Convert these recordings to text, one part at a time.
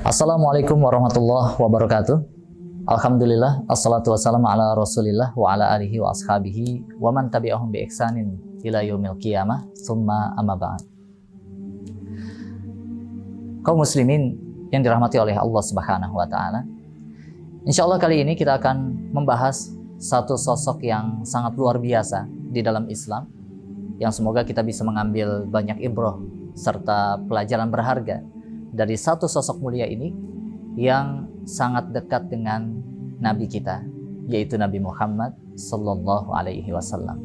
Assalamualaikum warahmatullahi wabarakatuh. Alhamdulillah, assalatu wassalamu ala rasulillah wa ala alihi wa ashabihi wa man tabi'ahum bi ihsanin ila yaumil qiyamah, summa amma ba'd. Kaum muslimin yang dirahmati oleh Allah Subhanahu wa taala. Insyaallah kali ini kita akan membahas satu sosok yang sangat luar biasa di dalam Islam, yang semoga kita bisa mengambil banyak ibrah serta pelajaran berharga dari satu sosok mulia ini yang sangat dekat dengan Nabi kita, yaitu Nabi Muhammad sallallahu alaihi wasallam.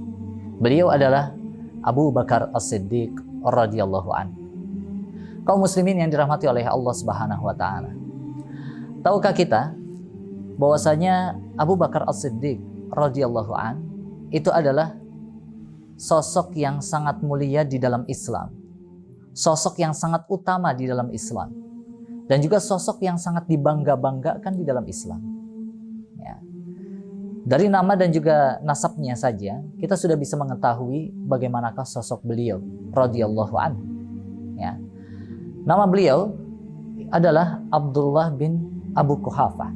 Beliau adalah Abu Bakar As-Siddiq radhiyallahu anhu. Kaum muslimin yang dirahmati oleh Allah Subhanahu wa taala. Tahukah kita bahwasanya Abu Bakar As-Siddiq radhiyallahu anhu itu adalah sosok yang sangat mulia di dalam Islam. Sosok yang sangat utama di dalam Islam, dan juga sosok yang sangat dibangga-banggakan di dalam Islam. Ya. Dari nama dan juga nasabnya saja kita sudah bisa mengetahui bagaimanakah sosok beliau radhiyallahu anhu. Ya. Nama beliau adalah Abdullah bin Abu Quhafah,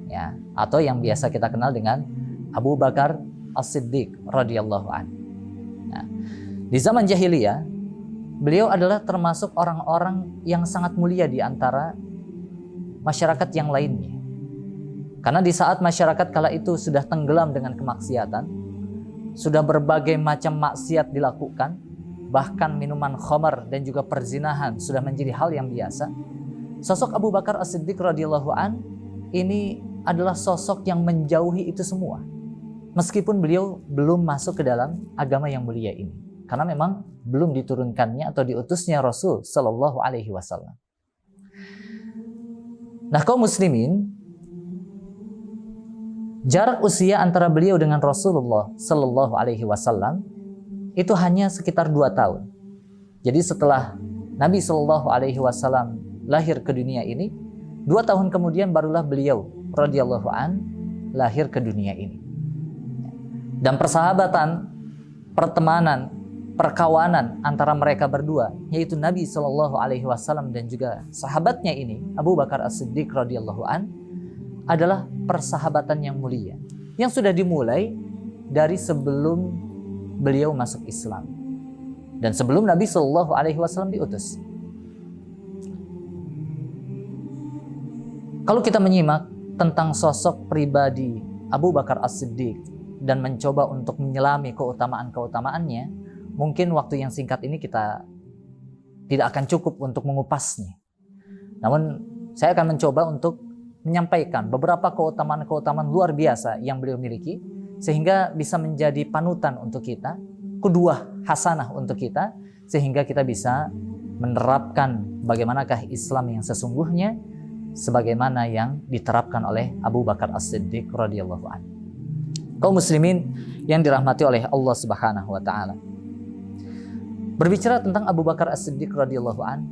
ya, atau yang biasa kita kenal dengan Abu Bakar As-Siddiq radhiyallahu anhu. Ya. Di zaman jahiliyah beliau adalah termasuk orang-orang yang sangat mulia di antara masyarakat yang lainnya. Karena di saat masyarakat kala itu sudah tenggelam dengan kemaksiatan, sudah berbagai macam maksiat dilakukan, bahkan minuman khamar dan juga perzinahan sudah menjadi hal yang biasa. Sosok Abu Bakar As-Siddiq radhiyallahu an ini adalah sosok yang menjauhi itu semua. Meskipun beliau belum masuk ke dalam agama yang mulia ini. Karena memang belum diturunkannya atau diutusnya Rasul Sallallahu Alaihi Wasallam. Nah, kaum muslimin, jarak usia antara beliau dengan Rasulullah Sallallahu Alaihi Wasallam itu hanya sekitar 2 tahun. Jadi setelah Nabi Sallallahu Alaihi Wasallam lahir ke dunia ini, 2 tahun kemudian barulah beliau radhiyallahu an lahir ke dunia ini. Dan persahabatan, pertemanan, perkawanan antara mereka berdua, yaitu Nabi Shallallahu Alaihi Wasallam dan juga sahabatnya ini, Abu Bakar As-Siddiq radhiyallahu an, adalah persahabatan yang mulia, yang sudah dimulai dari sebelum beliau masuk Islam dan sebelum Nabi Shallallahu Alaihi Wasallam diutus. Kalau kita menyimak tentang sosok pribadi Abu Bakar As-Siddiq dan mencoba untuk menyelami keutamaan-keutamaannya, mungkin waktu yang singkat ini kita tidak akan cukup untuk mengupasnya. Namun saya akan mencoba untuk menyampaikan beberapa keutamaan-keutamaan luar biasa yang beliau miliki, sehingga bisa menjadi panutan untuk kita, qudwah hasanah untuk kita, sehingga kita bisa menerapkan bagaimanakah Islam yang sesungguhnya sebagaimana yang diterapkan oleh Abu Bakar As-Siddiq radhiyallahu anhu. Kaum muslimin yang dirahmati oleh Allah Subhanahu wa taala. Berbicara tentang Abu Bakar As-Siddiq radhiyallahu an,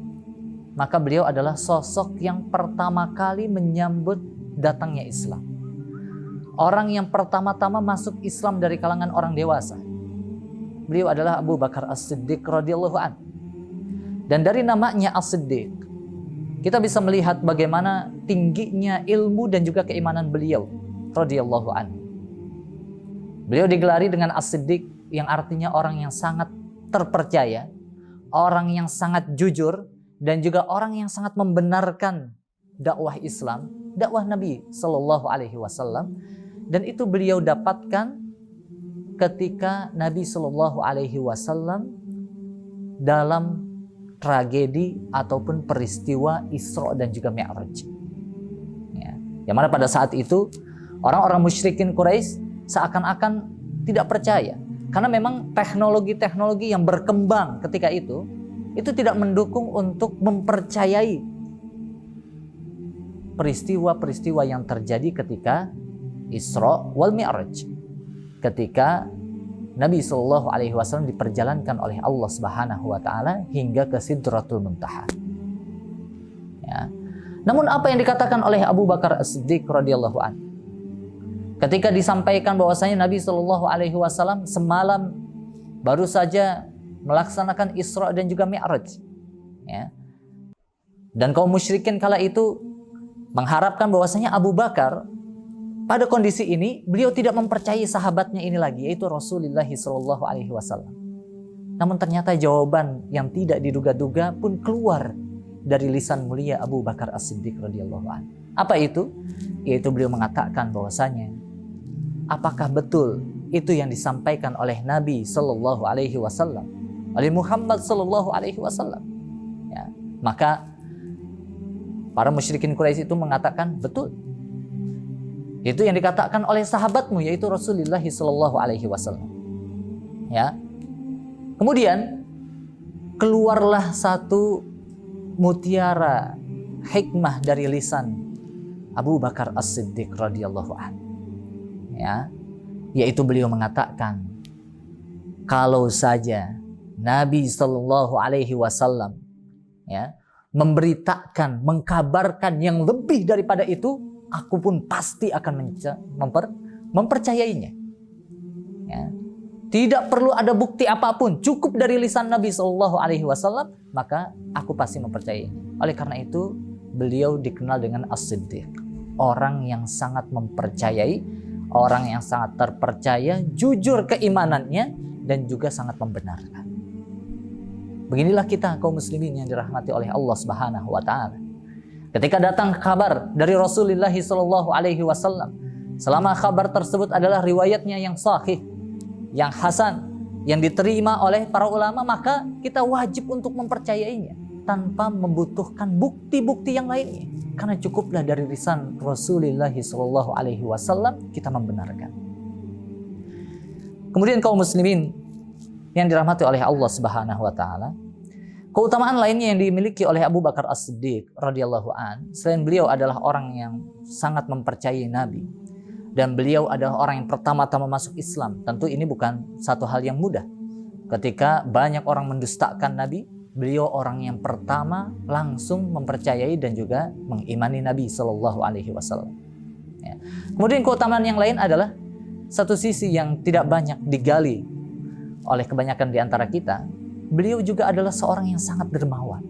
maka beliau adalah sosok yang pertama kali menyambut datangnya Islam. Orang yang pertama-tama masuk Islam dari kalangan orang dewasa. Beliau adalah Abu Bakar As-Siddiq radhiyallahu an. Dan dari namanya As-Siddiq, kita bisa melihat bagaimana tingginya ilmu dan juga keimanan beliau radhiyallahu an. Beliau digelari dengan As-Siddiq, yang artinya orang yang sangat terpercaya, orang yang sangat jujur, dan juga orang yang sangat membenarkan dakwah Islam, dakwah Nabi Sallallahu Alaihi Wasallam. Dan itu beliau dapatkan ketika Nabi Sallallahu Alaihi Wasallam dalam tragedi ataupun peristiwa Isra dan juga Mi'raj. Ya, yang mana pada saat itu orang-orang musyrikin Quraisy seakan-akan tidak percaya. Karena memang teknologi-teknologi yang berkembang ketika itu tidak mendukung untuk mempercayai peristiwa-peristiwa yang terjadi ketika Isra wal Mi'raj. Ketika Nabi Shallallahu Alaihi Wasallam diperjalankan oleh Allah Subhanahu wa taala hingga ke Sidratul Muntaha. Ya. Namun apa yang dikatakan oleh Abu Bakar As-Siddiq radhiyallahu anhu ketika disampaikan bahwasanya Nabi Shallallahu Alaihi Wasallam semalam baru saja melaksanakan Isra dan juga Mi'raj, ya, Dan kaum musyrikin kala itu mengharapkan bahwasanya Abu Bakar pada kondisi ini beliau tidak mempercayai sahabatnya ini lagi, yaitu Rasulullah SAW. Namun ternyata jawaban yang tidak diduga-duga pun keluar dari lisan mulia Abu Bakar As-Siddiq radhiyallahu anhu. Apa itu? Yaitu beliau mengatakan bahwasanya, apakah betul itu yang disampaikan oleh Nabi Sallallahu Alaihi Wasallam, oleh Muhammad Sallallahu Alaihi Wasallam? Ya, maka para musyrikin Quraisy itu mengatakan, betul. Itu yang dikatakan oleh sahabatmu, yaitu Rasulullah Sallallahu Alaihi Wasallam. Ya. Kemudian keluarlah satu mutiara hikmah dari lisan Abu Bakar As-Siddiq radhiyallahu anhu. Ya, yaitu beliau mengatakan, kalau saja Nabi Sallallahu Alaihi Wasallam ya memberitakan, mengkabarkan yang lebih daripada itu, aku pun pasti akan mempercayainya. Ya. Tidak perlu ada bukti apapun, cukup dari lisan Nabi Sallallahu Alaihi Wasallam, maka aku pasti mempercayainya. Oleh karena itu, beliau dikenal dengan As-Siddiq, orang yang sangat mempercayai, orang yang sangat terpercaya, jujur keimanannya, dan juga sangat membenarkan. Beginilah kita kaum muslimin yang dirahmati oleh Allah Subhanahu wa taala. Ketika datang kabar dari Rasulullah sallallahu alaihi wasallam, selama kabar tersebut adalah riwayatnya yang sahih, yang hasan, yang diterima oleh para ulama, maka kita wajib untuk mempercayainya tanpa membutuhkan bukti-bukti yang lainnya. Karena cukuplah dari lisan Rasulullah sallallahu alaihi wasallam kita membenarkan. Kemudian kaum muslimin yang dirahmati oleh Allah Subhanahu wa taala, keutamaan lainnya yang dimiliki oleh Abu Bakar As-Siddiq radhiyallahu an, selain beliau adalah orang yang sangat mempercayai Nabi dan beliau adalah orang yang pertama-tama masuk Islam. Tentu ini bukan satu hal yang mudah. Ketika banyak orang mendustakan Nabi, beliau orang yang pertama langsung mempercayai dan juga mengimani Nabi Sallallahu Alaihi Wasallam. Ya. Kemudian keutamaan yang lain adalah satu sisi yang tidak banyak digali oleh kebanyakan di antara kita, beliau juga adalah seorang yang sangat dermawan.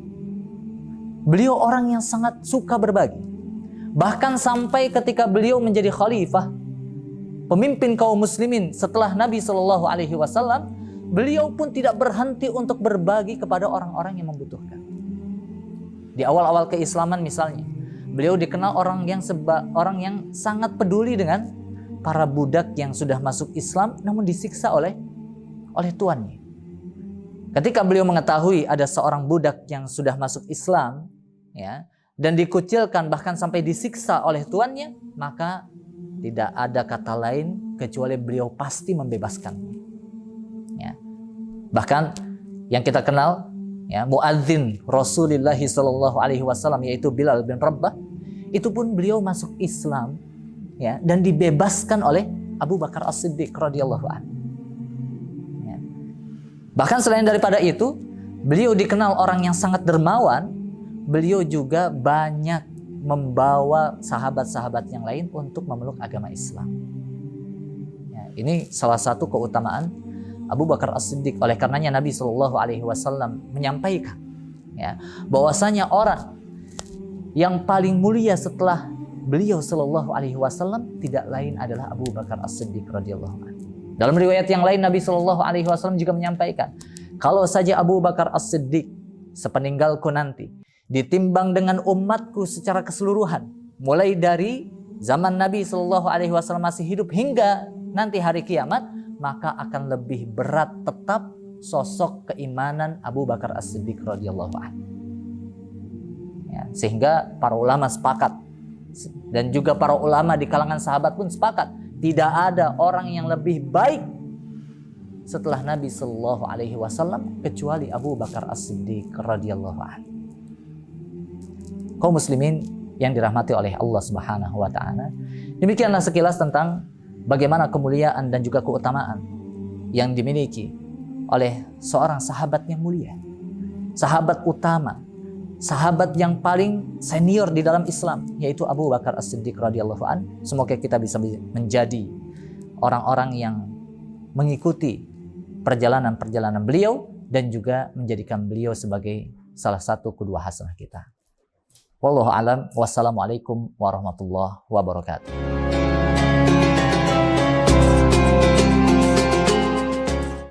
Beliau orang yang sangat suka berbagi. Bahkan sampai ketika beliau menjadi khalifah, pemimpin kaum muslimin setelah Nabi Sallallahu Alaihi Wasallam, beliau pun tidak berhenti untuk berbagi kepada orang-orang yang membutuhkan. Di awal-awal keislaman misalnya, beliau dikenal orang yang sangat peduli dengan para budak yang sudah masuk Islam namun disiksa oleh tuannya. Ketika beliau mengetahui ada seorang budak yang sudah masuk Islam, ya, dan dikucilkan bahkan sampai disiksa oleh tuannya, maka tidak ada kata lain kecuali beliau pasti membebaskannya. Ya. Bahkan yang kita kenal, ya, muadzin Rasulullah sallallahu alaihi wasallam yaitu Bilal bin Rabah, itu pun beliau masuk Islam, ya, dan dibebaskan oleh Abu Bakar As-Siddiq radhiyallahu anhu. Bahkan selain daripada itu, beliau dikenal orang yang sangat dermawan. Beliau juga banyak membawa sahabat-sahabat yang lain untuk memeluk agama Islam. Ya, ini salah satu keutamaan Abu Bakar As-Siddiq. Oleh karenanya Nabi Shallallahu Alaihi Wasallam menyampaikan, ya, bahwasanya orang yang paling mulia setelah beliau Shallallahu Alaihi Wasallam tidak lain adalah Abu Bakar As-Siddiq radhiyallahu anhu. Dalam riwayat yang lain Nabi Shallallahu Alaihi Wasallam juga menyampaikan, kalau saja Abu Bakar As-Siddiq sepeninggalku nanti ditimbang dengan umatku secara keseluruhan, mulai dari zaman Nabi Shallallahu Alaihi Wasallam masih hidup hingga nanti hari kiamat, maka akan lebih berat tetap sosok keimanan Abu Bakar As-Siddiq radhiyallahu anhu. Ya, sehingga para ulama sepakat dan juga para ulama di kalangan sahabat pun sepakat, tidak ada orang yang lebih baik setelah Nabi Sallallahu Alaihi Wasallam kecuali Abu Bakar As-Siddiq radhiyallahu anhu. Kaum muslimin yang dirahmati oleh Allah Subhanahu wa taala, demikianlah sekilas tentang bagaimana kemuliaan dan juga keutamaan yang dimiliki oleh seorang sahabat yang mulia, sahabat utama, sahabat yang paling senior di dalam Islam, yaitu Abu Bakar As-Siddiq radhiyallahu anhu. Semoga kita bisa menjadi orang-orang yang mengikuti perjalanan-perjalanan beliau dan juga menjadikan beliau sebagai salah satu qudwah hasanah kita. Wallahu alam. Wassalamualaikum warahmatullahi wabarakatuh.